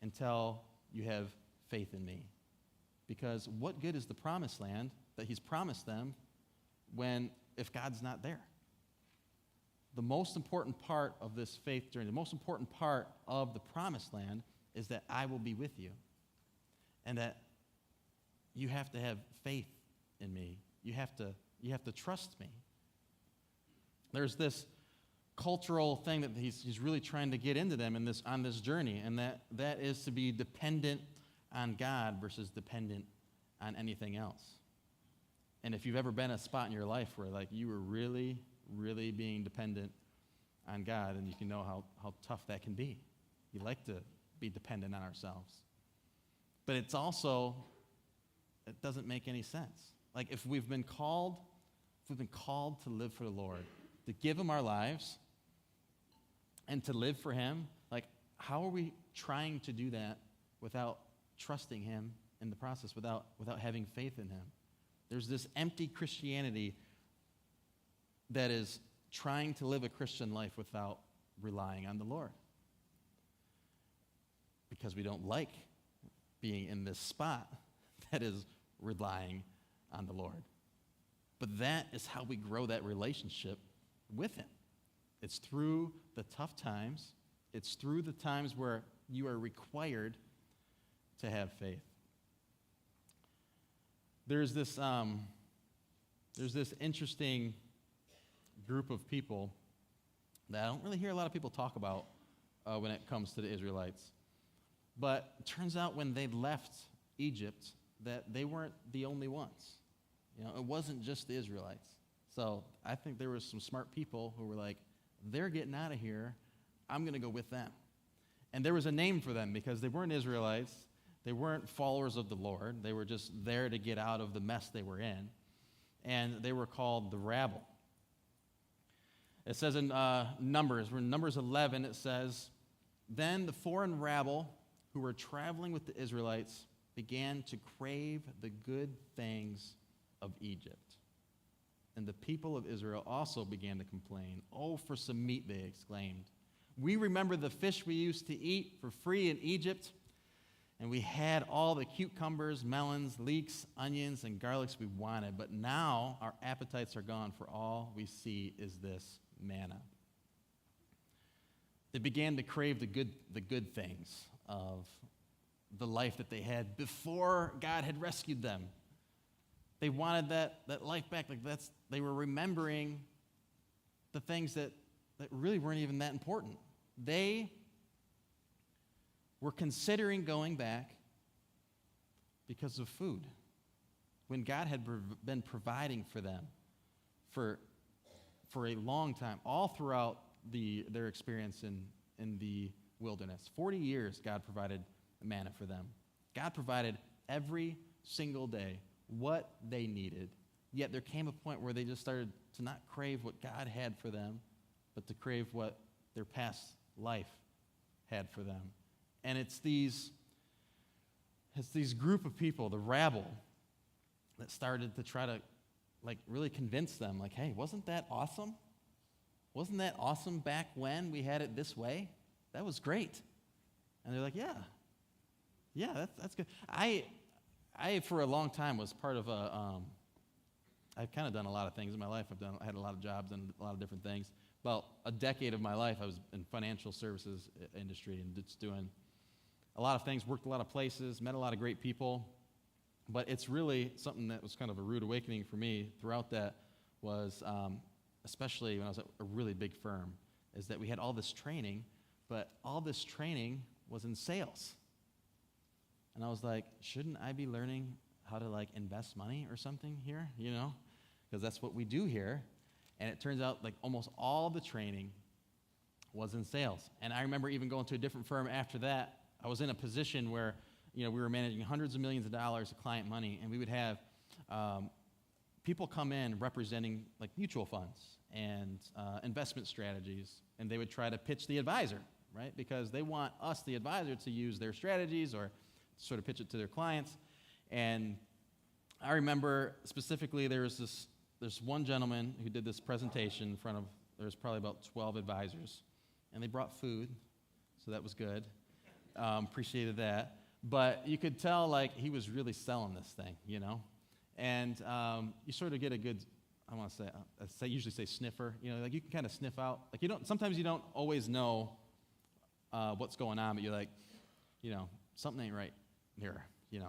until you have faith in me. Because what good is the promised land that he's promised them if God's not there? The most important part of this faith journey, the most important part of the promised land is that I will be with you. And that you have to have faith in me. You have to trust me. There's this cultural thing that he's really trying to get into them on this journey, and that is to be dependent on God versus dependent on anything else. And if you've ever been at a spot in your life where like you were really, really being dependent on God, then you can know how tough that can be. We like to be dependent on ourselves. But it doesn't make any sense. Like if we've been called to live for the Lord, to give him our lives and to live for him, like how are we trying to do that without trusting him in the process, without having faith in him? There's this empty Christianity that is trying to live a Christian life without relying on the Lord. Because we don't like being in this spot that is relying on the Lord. But that is how we grow that relationship with him. It's through the tough times. It's through the times where you are required to have faith. There's this interesting group of people that I don't really hear a lot of people talk about when it comes to the Israelites. But it turns out when they left Egypt that they weren't the only ones. You know, it wasn't just the Israelites. So I think there were some smart people who were like, they're getting out of here. I'm going to go with them. And there was a name for them because they weren't Israelites. They weren't followers of the Lord. They were just there to get out of the mess they were in. And they were called the rabble. It says in Numbers 11, it says, "Then the foreign rabble who were traveling with the Israelites began to crave the good things of Egypt. And the people of Israel also began to complain. 'Oh, for some meat,' they exclaimed. 'We remember the fish we used to eat for free in Egypt, and we had all the cucumbers, melons, leeks, onions, and garlics we wanted. But now our appetites are gone, for all we see is this manna.'" They began to crave the good things of the life that they had before God had rescued them. They wanted that life back. They were remembering the things that really weren't even that important. They were considering going back because of food, when God had been providing for them for a long time, all throughout their experience in the wilderness. 40 years, God provided manna for them. God provided every single day what they needed. Yet there came a point where they just started to not crave what God had for them, but to crave what their past life had for them. And it's these group of people, the rabble, that started to try to really convince them, hey, wasn't that awesome? Wasn't that awesome back when we had it this way? That was great. And they're like, yeah, that's good. I for a long time was part of I've kind of done a lot of things in my life. I had a lot of jobs and a lot of different things. About a decade of my life, I was in financial services industry and just doing a lot of things, worked a lot of places, met a lot of great people. But it's really something that was kind of a rude awakening for me throughout that was, especially when I was at a really big firm, is that we had all this training, but all this training was in sales. And I was like, shouldn't I be learning how to invest money or something here, because that's what we do here. And it turns out almost all the training was in sales. And I remember even going to a different firm after that. I was in a position where we were managing hundreds of millions of dollars of client money, and we would have people come in representing like mutual funds and investment strategies, and they would try to pitch the advisor, right? Because they want us, the advisor, to use their strategies or sort of pitch it to their clients. And I remember specifically there's one gentleman who did this presentation in front of, there was probably about 12 advisors, and they brought food, so that was good. Appreciated that. But you could tell like he was really selling this thing, And you sort of get a good, I usually say sniffer, like you can kind of sniff out, like sometimes you don't always know what's going on, but you're like, something ain't right here, and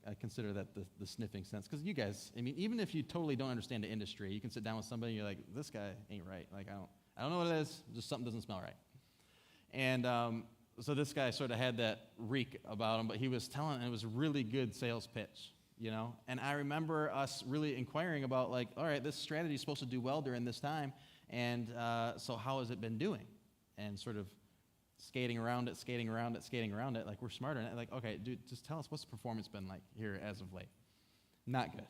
I consider that the sniffing sense, because you guys, even if you totally don't understand the industry, you can sit down with somebody and you're like, this guy ain't right, like I don't know what it is, just something doesn't smell right. And so this guy sort of had that reek about him, but he was telling, and it was a really good sales pitch. And I remember us really inquiring about, like, all right, this strategy is supposed to do well during this time, and so how has it been doing? And sort of skating around it, like we're smarter than it. Like, okay, dude, just tell us what's the performance been like here as of late. Not good.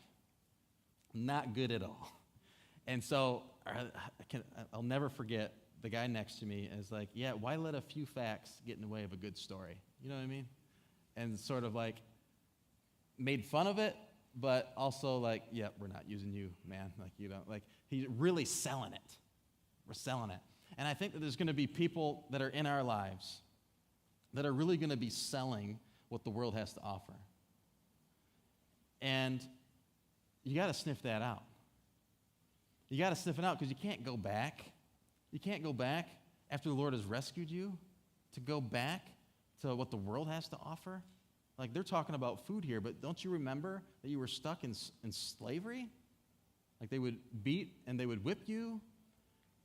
Not good at all. And so I'll never forget the guy next to me is like, yeah, why let a few facts get in the way of a good story? You know what I mean? And sort of like, made fun of it, but also like, yeah, we're not using you, man. Like, like he's really selling it. We're selling it. And I think that there's going to be people that are in our lives that are really going to be selling what the world has to offer. And you got to sniff that out. You got to sniff it out because you can't go back. You can't go back after the Lord has rescued you to go back to what the world has to offer. Like, they're talking about food here, but don't you remember that you were stuck in slavery? Like, they would beat and they would whip you.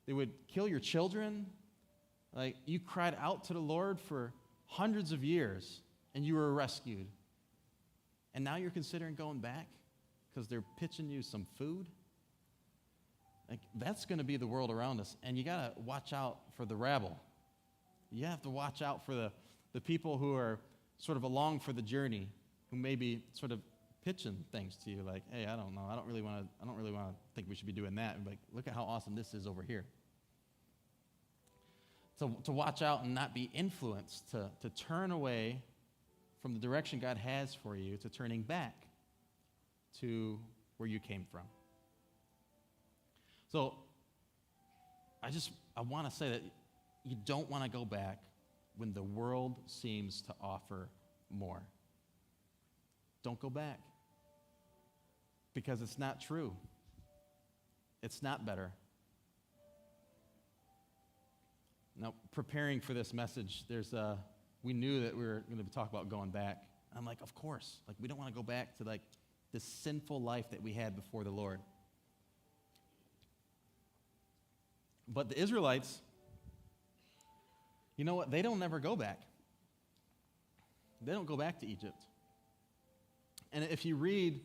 They would kill your children. Like, you cried out to the Lord for hundreds of years, and you were rescued. And now you're considering going back because they're pitching you some food? Like, that's going to be the world around us, and you got to watch out for the rabble. You have to watch out for the people who are sort of along for the journey, who may be sort of pitching things to you like, hey, I don't know, I don't really want to think we should be doing that. And like, look at how awesome this is over here. So to watch out and not be influenced, to turn away from the direction God has for you, to turning back to where you came from. So I want to say that you don't want to go back when the world seems to offer more. Don't go back. Because it's not true. It's not better. Now, preparing for this message, we knew that we were going to talk about going back. I'm like, of course. Like, we don't want to go back to like this sinful life that we had before the Lord. But the Israelites, you know what? They don't ever go back. They don't go back to Egypt. And if you read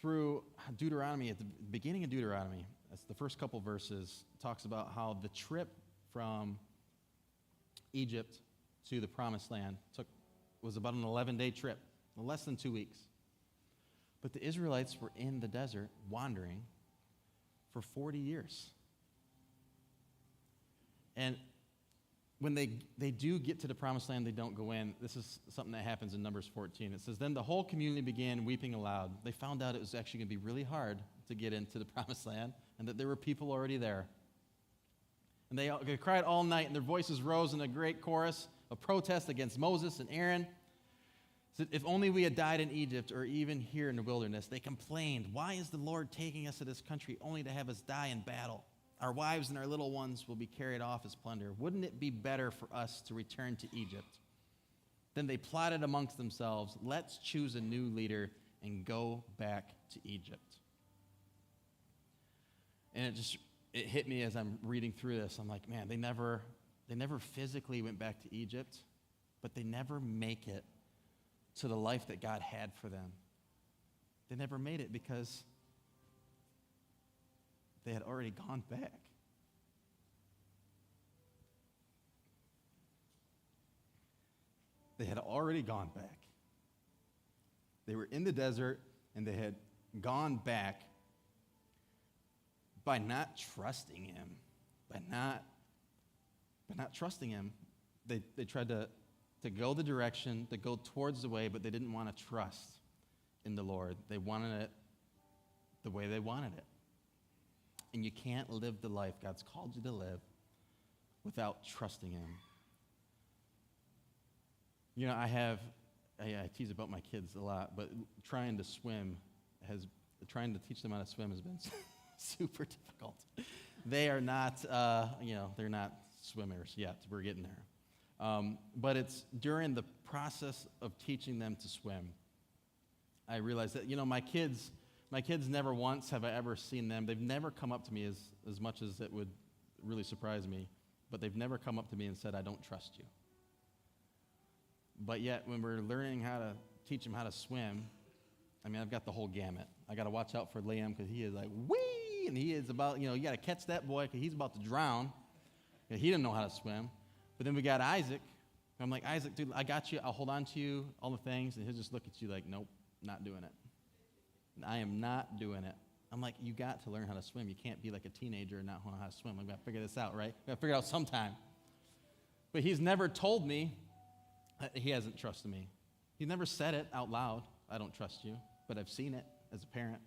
through Deuteronomy, at the beginning of Deuteronomy, that's the first couple verses, talks about how the trip from Egypt to the Promised Land was about an 11-day trip, less than 2 weeks. But the Israelites were in the desert wandering for 40 years. And when they do get to the Promised Land, they don't go in. This is something that happens in Numbers 14. It says, then the whole community began weeping aloud. They found out it was actually going to be really hard to get into the Promised Land and that there were people already there. And they cried all night, and their voices rose in a great chorus of protest against Moses and Aaron. Said, if only we had died in Egypt or even here in the wilderness. They complained, why is the Lord taking us to this country only to have us die in battle? Our wives and our little ones will be carried off as plunder. Wouldn't it be better for us to return to Egypt? Then they plotted amongst themselves, let's choose a new leader and go back to Egypt. And it hit me as I'm reading through this. I'm like, man, they never physically went back to Egypt, but they never make it to the life that God had for them. They never made it because they had already gone back. They had already gone back. They were in the desert, and they had gone back by not trusting him. By not trusting him, they tried to go the direction, to go towards the way, but they didn't want to trust in the Lord. They wanted it the way they wanted it. And you can't live the life God's called you to live without trusting him. You know, I tease about my kids a lot, but trying to teach them how to swim has been super difficult. They are not, they're not swimmers yet. We're getting there. But it's during the process of teaching them to swim, I realized that, my kids never once have I ever seen them. They've never come up to me as much as it would really surprise me, but they've never come up to me and said, I don't trust you. But yet, when we're learning how to teach them how to swim, I've got the whole gamut. I got to watch out for Liam because he is like, whee! And he is about, you got to catch that boy because he's about to drown. He didn't know how to swim. But then we got Isaac. I'm like, Isaac, dude, I got you. I'll hold on to you, all the things. And he'll just look at you like, nope, not doing it. I am not doing it. I'm like, you got to learn how to swim. You can't be like a teenager and not know how to swim. I've got to figure this out, right? I've got to figure it out sometime. But he's never told me. He hasn't trusted me. He never said it out loud, I don't trust you, but I've seen it as a parent.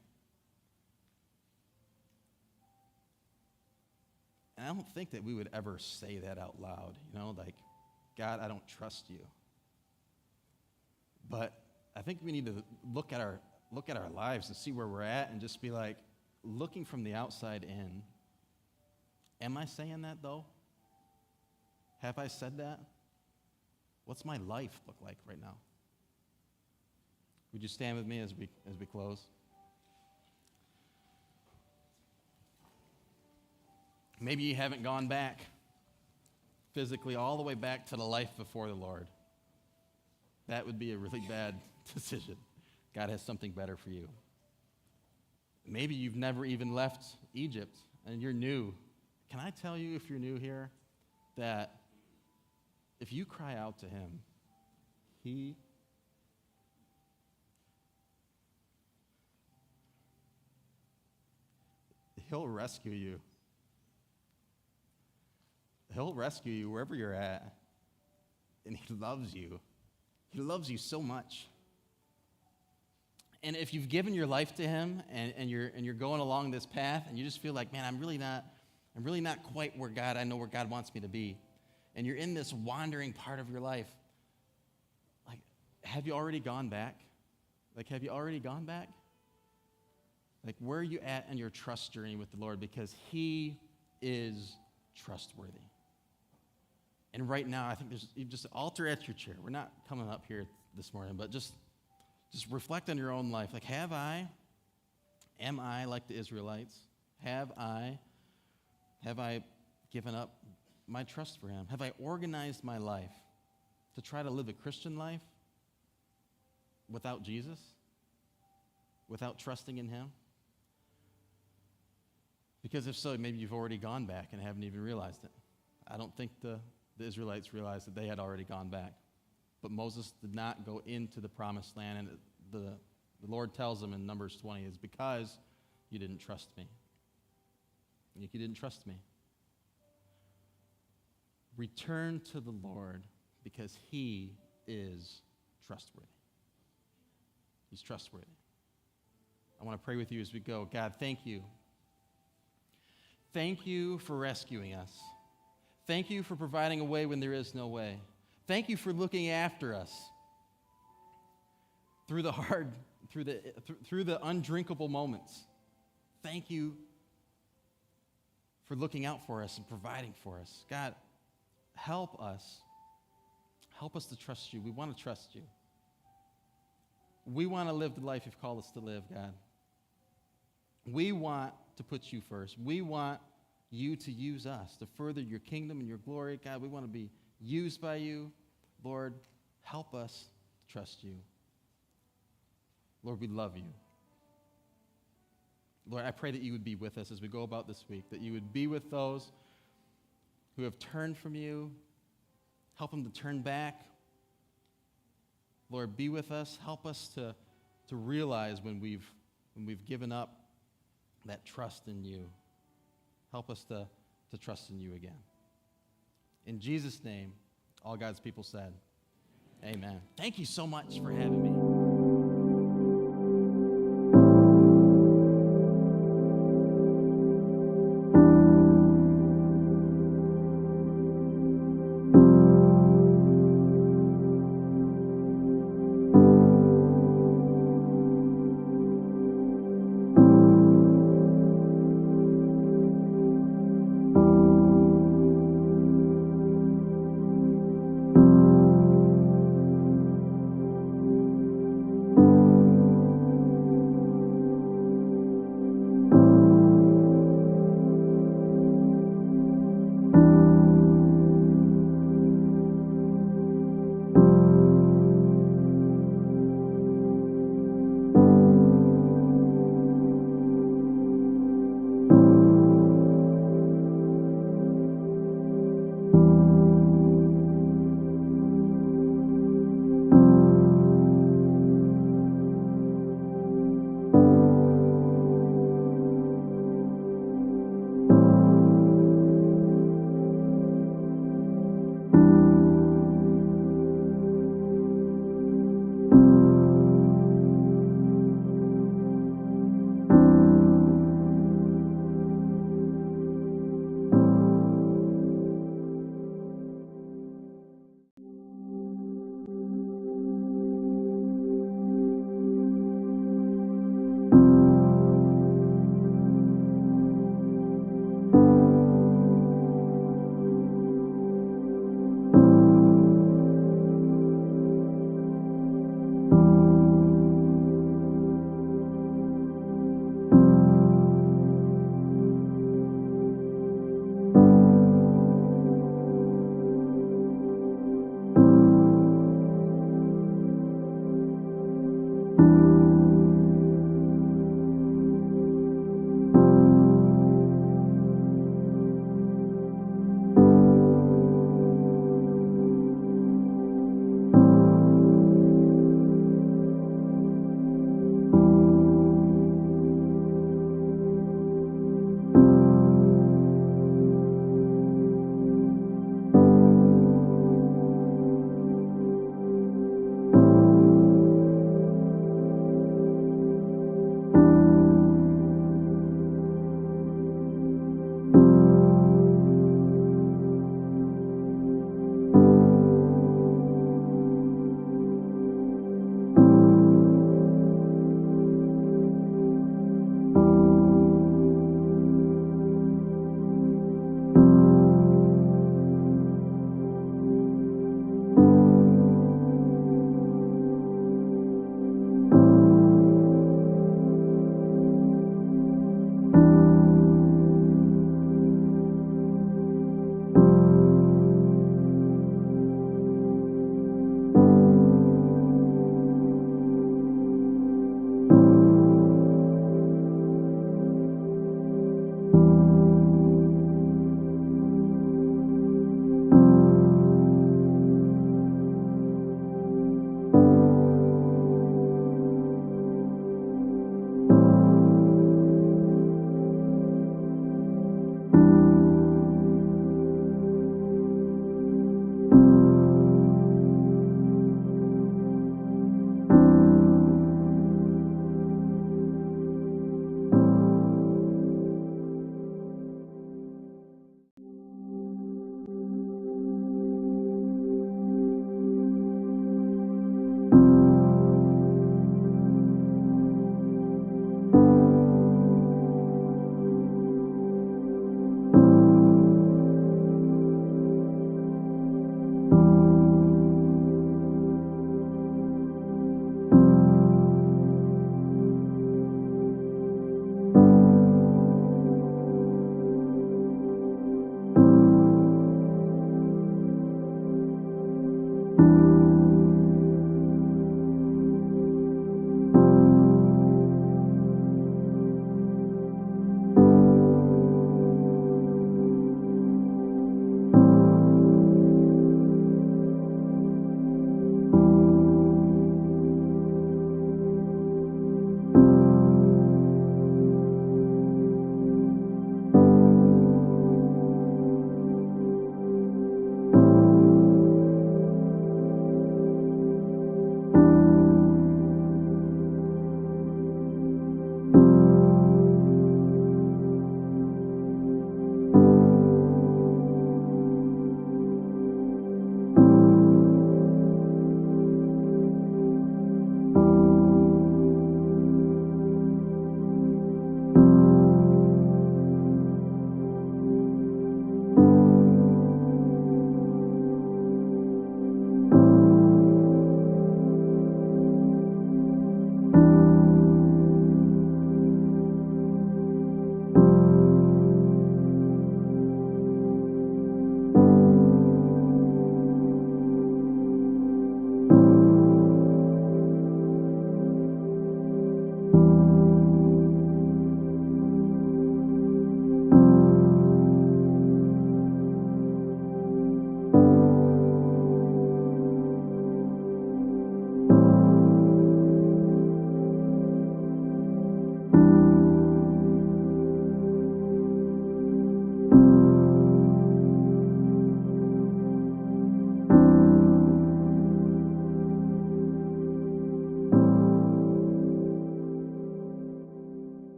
And I don't think that we would ever say that out loud, like, God, I don't trust you. But I think we need to look at our lives and see where we're at and just be like, looking from the outside in, am I saying that though? Have I said that? What's my life look like right now? Would you stand with me as we close? Maybe you haven't gone back physically all the way back to the life before the Lord. That would be a really bad decision. God has something better for you. Maybe you've never even left Egypt and you're new. Can I tell you, if you're new here, that if you cry out to him, he'll rescue you. He'll rescue you wherever you're at. And he loves you. He loves you so much. And if you've given your life to him and you're going along this path and you just feel like, man, I'm really not quite where I know where God wants me to be. And you're in this wandering part of your life, like, have you already gone back? Like, have you already gone back? Like, where are you at in your trust journey with the Lord? Because he is trustworthy. And right now, I think you just altar at your chair. We're not coming up here this morning, but just reflect on your own life. Like, am I like the Israelites? Have I given up my trust for him? Have I organized my life to try to live a Christian life without Jesus? Without trusting in him? Because if so, maybe you've already gone back and haven't even realized it. I don't think the Israelites realized that they had already gone back. But Moses did not go into the promised land, and the Lord tells him in Numbers 20, it's because you didn't trust me. You didn't trust me. Return to the Lord because he is trustworthy. He's trustworthy. I want to pray with you as we go. God, thank you. Thank you for rescuing us. Thank you for providing a way when there is no way. Thank you for looking after us through the undrinkable moments. Thank you for looking out for us and providing for us. God, help us. Help us to trust you. We want to trust you. We want to live the life you've called us to live, God. We want to put you first. We want you to use us to further your kingdom and your glory. God, we want to be used by you. Lord, help us to trust you. Lord, we love you. Lord, I pray that you would be with us as we go about this week, that you would be with those who have turned from you. Help them to turn back. Lord, be with us. Help us to to realize when we've given up that trust in you. Help us to trust in you again. In Jesus' name, all God's people said, amen. Thank you so much for having me.